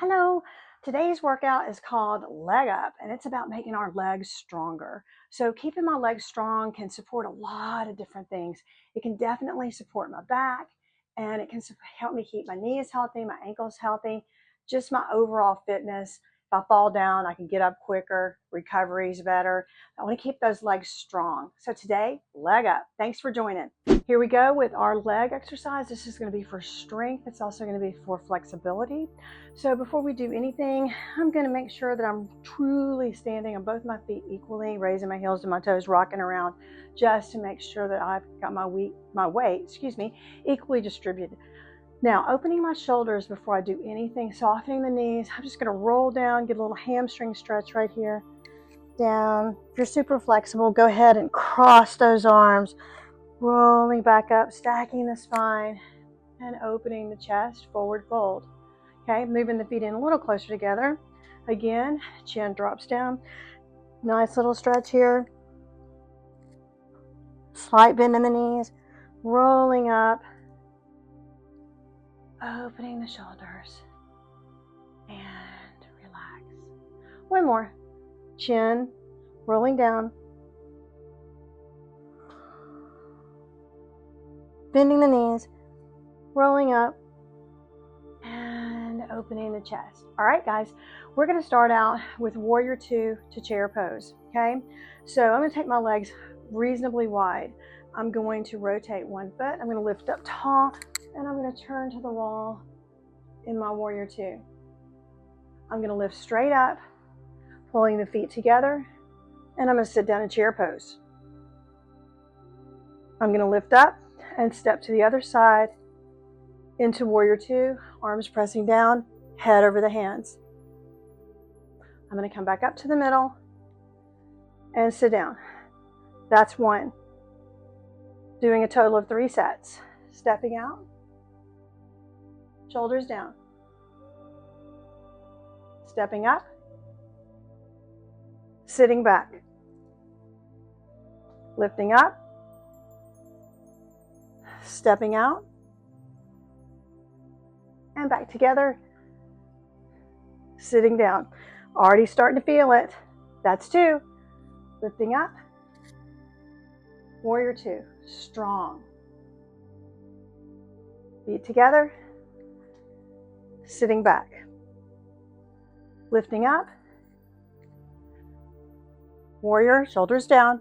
Hello, today's workout is called Leg Up and it's about making our legs stronger. So keeping my legs strong can support a lot of different things. It can definitely support my back and it can help me keep my knees healthy, my ankles healthy, just my overall fitness. If I fall down, I can get up quicker, recovery is better. I want to keep those legs strong. So today, leg up. Thanks for joining. Here we go with our leg exercise. This is going to be for strength. It's also going to be for flexibility. So before we do anything, I'm going to make sure that I'm truly standing on both my feet equally, raising my heels to my toes, rocking around, just to make sure that I've got my weight, equally distributed. Now, opening my shoulders before I do anything, softening the knees. I'm just going to roll down, get a little hamstring stretch right here, down. If you're super flexible, go ahead and cross those arms, rolling back up, stacking the spine, and opening the chest, forward fold. Okay, moving the feet in a little closer together. Again, chin drops down. Nice little stretch here. Slight bend in the knees, rolling up, opening the shoulders, and relax. One more. Chin, rolling down, bending the knees, rolling up, and opening the chest. All right, guys, we're going to start out with warrior two to chair pose. Okay, so I'm going to take my legs reasonably wide. I'm going to rotate one foot. I'm going to lift up tall, and I'm going to turn to the wall in my warrior two. I'm going to lift straight up, pulling the feet together, and I'm going to sit down in chair pose. I'm going to lift up and step to the other side into warrior two, arms pressing down, head over the hands. I'm going to come back up to the middle and sit down. That's one. Doing a total of 3 sets. Stepping out, shoulders down. Stepping up, sitting back. Lifting up, stepping out, and back together, sitting down. Already starting to feel it. That's 2. Lifting up, warrior 2, strong. Feet together, sitting back. Lifting up, warrior, shoulders down.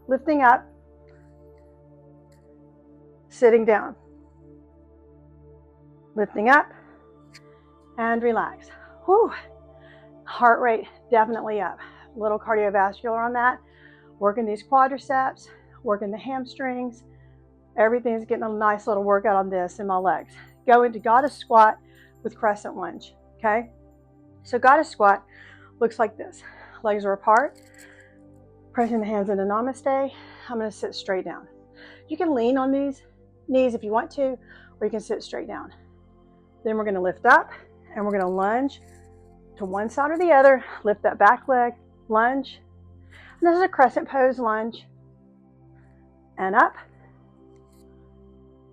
Lifting up, sitting down. Lifting up, and relax. Whew. Heart rate definitely up. A little cardiovascular on that. Working these quadriceps, working the hamstrings. Everything's getting a nice little workout on this in my legs. Go into goddess squat with crescent lunge. Okay? So goddess squat looks like this. Legs are apart. Pressing the hands into namaste. I'm going to sit straight down. You can lean on these knees if you want to, or you can sit straight down. Then we're going to lift up and we're going to lunge to one side or the other. Lift that back leg, lunge. And this is a crescent pose lunge. And up.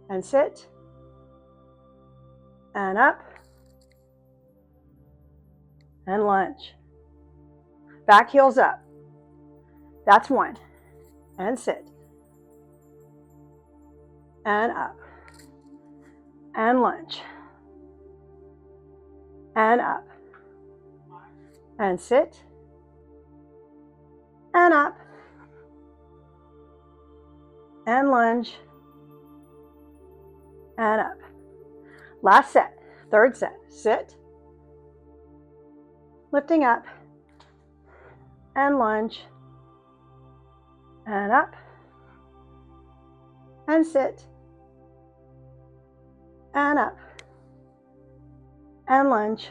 And sit. And up. And lunge. Back heels up. That's 1. And sit. And up. And lunge. And up. And sit. And up. And lunge. And up. Last set. 3rd set. Sit. Lifting up. And lunge. And up. And sit. And up. And lunge.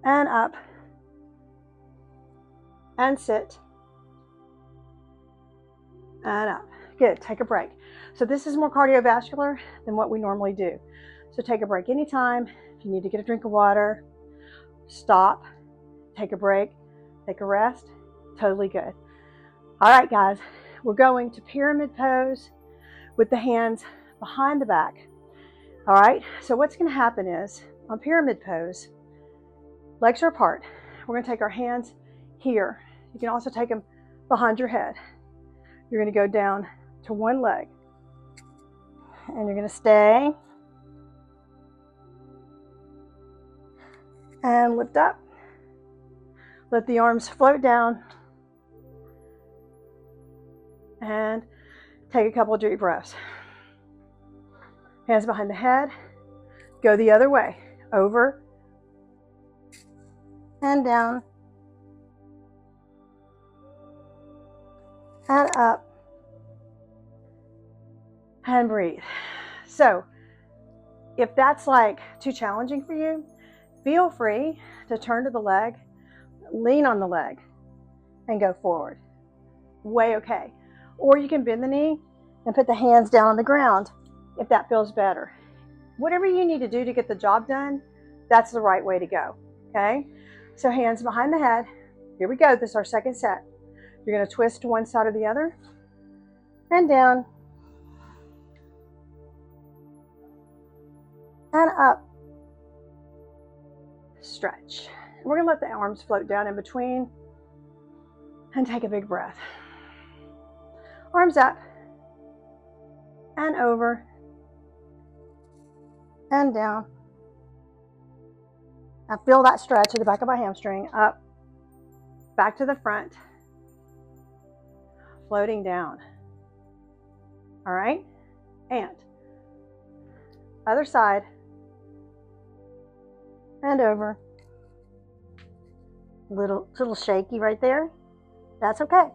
And up. And sit. And up. Good. Take a break. So this is more cardiovascular than what we normally do. So take a break anytime. If you need to get a drink of water, stop, take a break, take a rest. Totally good. All right, guys, we're going to pyramid pose with the hands behind the back. All right, so what's going to happen is on pyramid pose, legs are apart. We're going to take our hands here. You can also take them behind your head. You're going to go down to one leg, and you're going to stay and lift up. Let the arms float down and take a couple of deep breaths. Hands behind the head. Go the other way. Over and down and up and breathe. So if that's like too challenging for you, feel free to turn to the leg, lean on the leg, and go forward. Way okay. Or you can bend the knee and put the hands down on the ground if that feels better. Whatever you need to do to get the job done, that's the right way to go, okay? So hands behind the head. Here we go. This is our second set. You're going to twist to one side or the other and down and up. Stretch. We're going to let the arms float down in between and take a big breath. Arms up and over and down. Now feel that stretch at the back of my hamstring. Up, back to the front, floating down. All right, and other side and over. Little shaky right there. That's okay.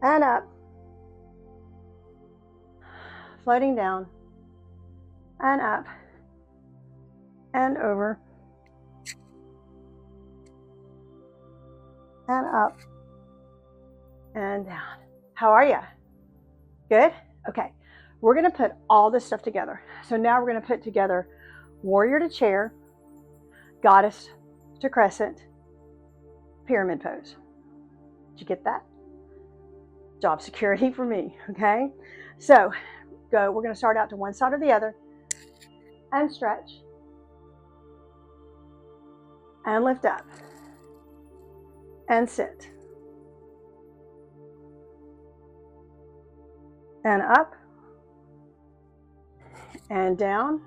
And up, floating down and up and over and up and down. How are you? Good? Okay. We're going to put all this stuff together. So now we're going to put together warrior to chair, goddess to crescent, pyramid pose. Did you get that? Job security for me, okay? So go. We're going to start out to one side or the other and stretch and lift up and sit and up and down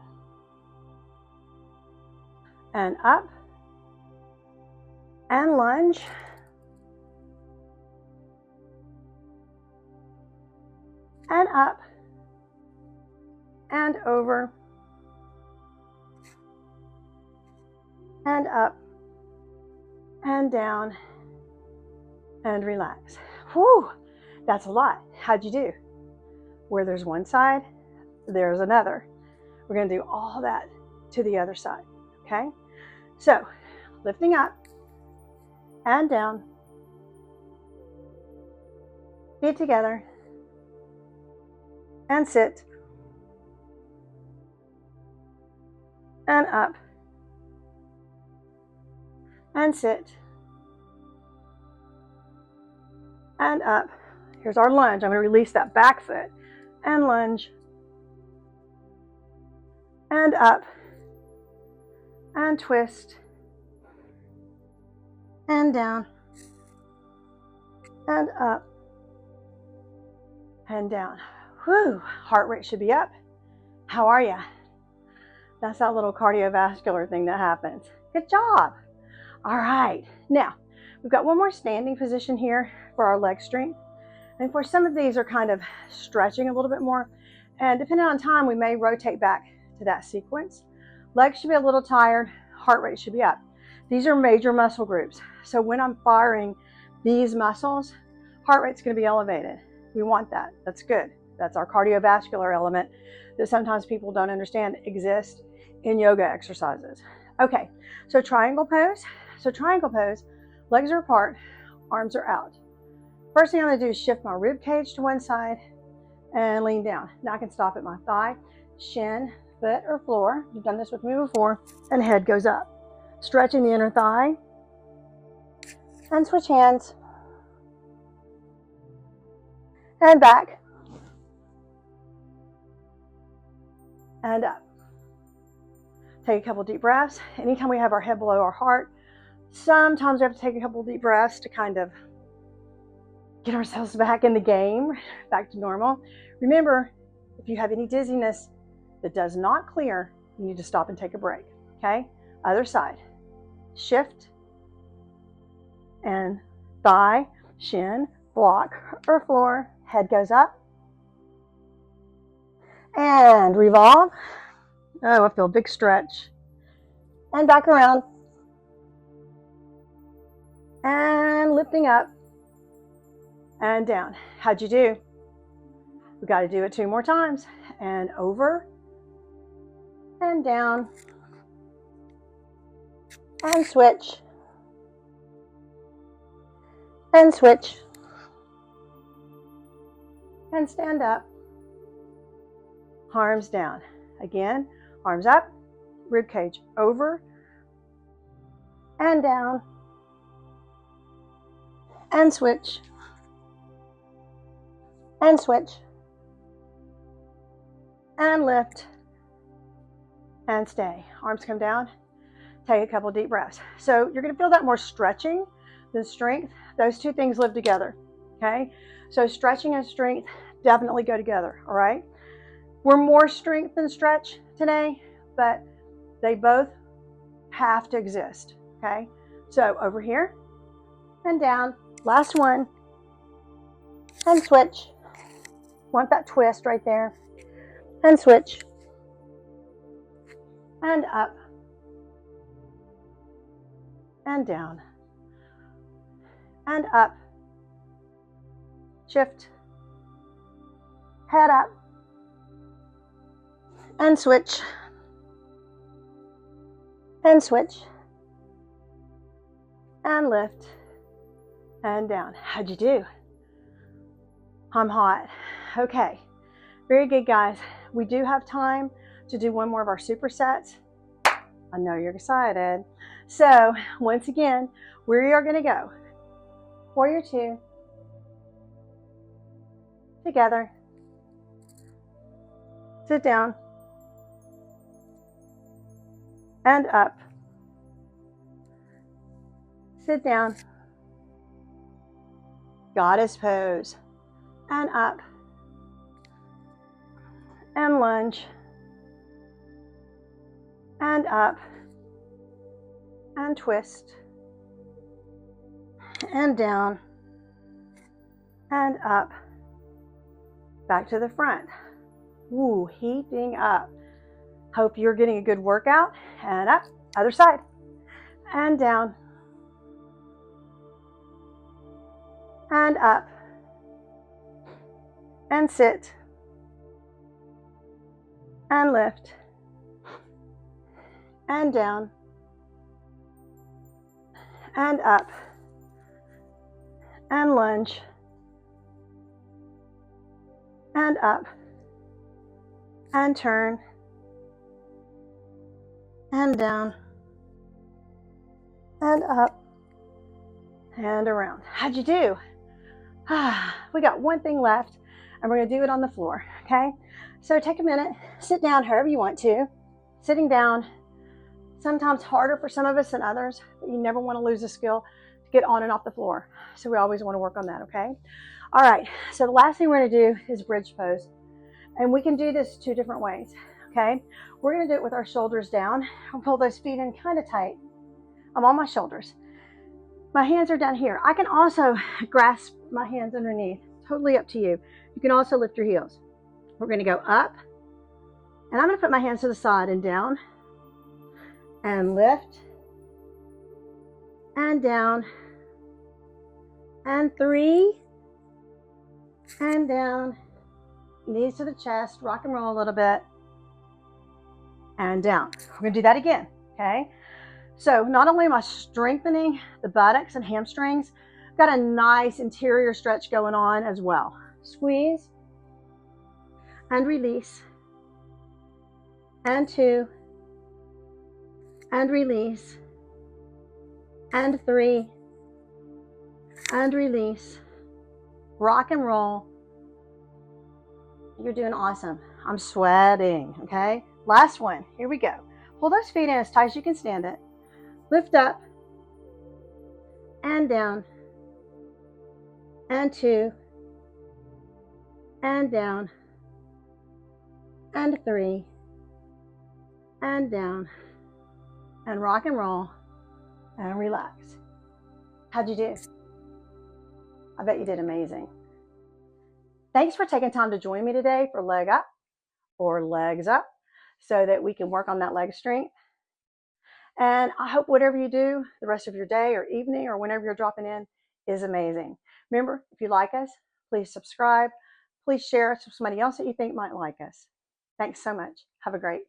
and up and lunge and up and over and up and down and relax. Whew, that's a lot. How'd you do? Where there's one side, there's another. We're going to do all that to the other side, okay? So, lifting up and down, feet together, and sit, and up, and sit, and up. Here's our lunge. I'm going to release that back foot, and lunge, and up, and twist, and down, and up, and down. Whew, heart rate should be up. How are you? That's that little cardiovascular thing that happens. Good job. All right, now we've got one more standing position here for our leg strength. And of course, some of these are kind of stretching a little bit more. And depending on time, we may rotate back to that sequence. Legs should be a little tired, heart rate should be up. These are major muscle groups. So when I'm firing these muscles, heart rate's going to be elevated. We want that. That's good. That's our cardiovascular element that sometimes people don't understand exists in yoga exercises. Okay, so triangle pose. So triangle pose, legs are apart, arms are out. First thing I'm going to do is shift my rib cage to one side and lean down. Now I can stop at my thigh, shin, foot, or floor. You've done this with me before. And head goes up. Stretching the inner thigh. And switch hands. And back. And up. Take a couple deep breaths. Anytime we have our head below our heart, sometimes we have to take a couple deep breaths to kind of get ourselves back in the game, back to normal. Remember, if you have any dizziness that does not clear, you need to stop and take a break, okay? Other side. Shift and thigh, shin, block, or floor. Head goes up. And revolve. Oh, I feel a big stretch. And back around. And lifting up. And down. How'd you do? We got to do it 2 more times. And over. And down. And switch. And switch. And stand up. Arms down. Again, arms up, rib cage over and down. And switch. And switch. And lift. And stay. Arms come down. Take a couple deep breaths. So you're going to feel that more stretching than strength. Those 2 things live together. Okay? So stretching and strength definitely go together. All right? We're more strength than stretch today, but they both have to exist. Okay? So over here and down. Last one. And switch. Want that twist right there. And switch. And up. And down. And up. Shift. Head up. And switch. And switch. And lift. And down. How'd you do? I'm hot. Okay. Very good, guys. We do have time to do 1 more of our supersets. I know you're excited. So, once again, we are going to go. Warrior 2. Together. Sit down. And up. Sit down. Goddess pose. And up. And lunge. And up. And twist. And down. And up. Back to the front. Ooh, heating up. Hope you're getting a good workout. And up. Other side. And down. And up. And sit. And lift. And down. And up. And lunge. And up. And turn. And down. And up. And around. How'd you do? We got 1 thing left, and we're going to do it on the floor, okay? So take a minute, sit down however you want to. Sitting down, sometimes harder for some of us than others, but you never want to lose a skill to get on and off the floor. So we always want to work on that, okay? All right, so the last thing we're going to do is bridge pose. And we can do this 2 different ways, okay? We're going to do it with our shoulders down. I'll pull those feet in kind of tight. I'm on my shoulders. My hands are down here. I can also grasp my hands underneath. Totally up to you. You can also lift your heels. We're going to go up. And I'm going to put my hands to the side and down. And lift. And down. And 3. And down. Knees to the chest. Rock and roll a little bit. And down. We're going to do that again. Okay? So not only am I strengthening the buttocks and hamstrings, I've got a nice interior stretch going on as well. Squeeze and release. And 2. And release. And 3. And release. Rock and roll. You're doing awesome. I'm sweating, okay? Last one. Here we go. Pull those feet in as tight as you can stand it. Lift up and down and 2 and down and 3 and down and rock and roll and relax. How'd you do? I bet you did amazing. Thanks for taking time to join me today for Leg Up or Legs Up so that we can work on that leg strength. And I hope whatever you do the rest of your day or evening or whenever you're dropping in is amazing. Remember, if you like us, please subscribe. Please share us with somebody else that you think might like us. Thanks so much. Have a great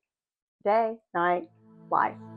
day, night, life.